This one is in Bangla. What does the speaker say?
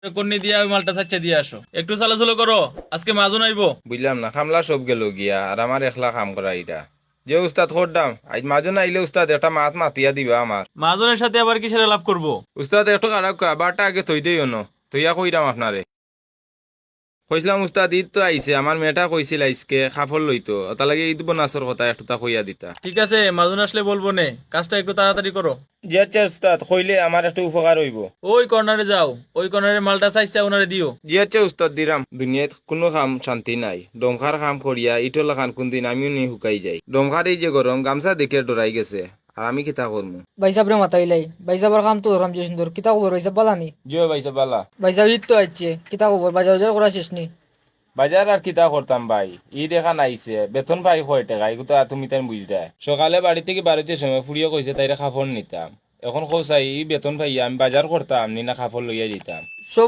কন্নি দিয়া ওই মালটা চাচ্চা দিয়ে আসো, একটু চালাচলো করো, আজকে মাজন আইবো। বুঝলাম না, খামলা সব গেল গিয়া আর আমার একলা কাম করা এটা। যে উস্তাদ করদাম আজ মাঝে না আইলে উস্তাদ একটা মাত মাতিয়া দিবা আমার। মাজনের সাথে আবার কিসের লাভ করবো? উস্তাদ একটু খারাপ বারটা আগে থই দেই ন, থইয়া কইরাম আপনারে। কইছিলাম উস্তাদ ঈদ তো আইছে, আমার মেয়েটা কইছিল আইসকে খাফল লইতো, তার লাগে ঈদ বোনাসর কথা একটু তা কইয়া দিতা। ঠিক আছে, মাজন আসলে বলবো নে, কাজটা একটু তাড়াতাড়ি করো। জি আচ্ছা উস্তাদ, কইলে আমার একটু উপকার হইব। ওই কর্নারে যাও, ওই কর্নারে মালটা চাইছে ওনারে দিও। জি আচ্ছা উস্তাদ দিরাম। দুনিয়াত কোনো কাম শান্তি নাই, ডমখার কাম করিয়া ইটলা খান কোন দিন আমিও নি হুকাই যাই। ডমখার এই যে গরম গামছা দেখে ডরাই গেছে, আর আমি কিতা করমু। ভাইসাব রে মাতাইলাই, ভাইসাবার কাম তো রাম যে সুন্দর, কিতা খবর ভাইসাব বালানি? জিও ভাইসা বালা। ভাইসাব ঈদ তো আইছে, কিতা খবর, বাজার বাজার করা শেষ নি? বাজার আর কিতা করতাম ভাই, ঈদ এখান আইছে, বেতন পাই কয় টাকা এগুলো তুমি তাই বুঝরা। সকালে বাড়ি থেকে বাড়িতে সময় ফুরিয়ে কইছে তাইরা খাফর নিতাম, এখন কৌসাই বেতন পাইয়া আমি বাজার করতাম নি না খাফর লইয়া দিতাম। সব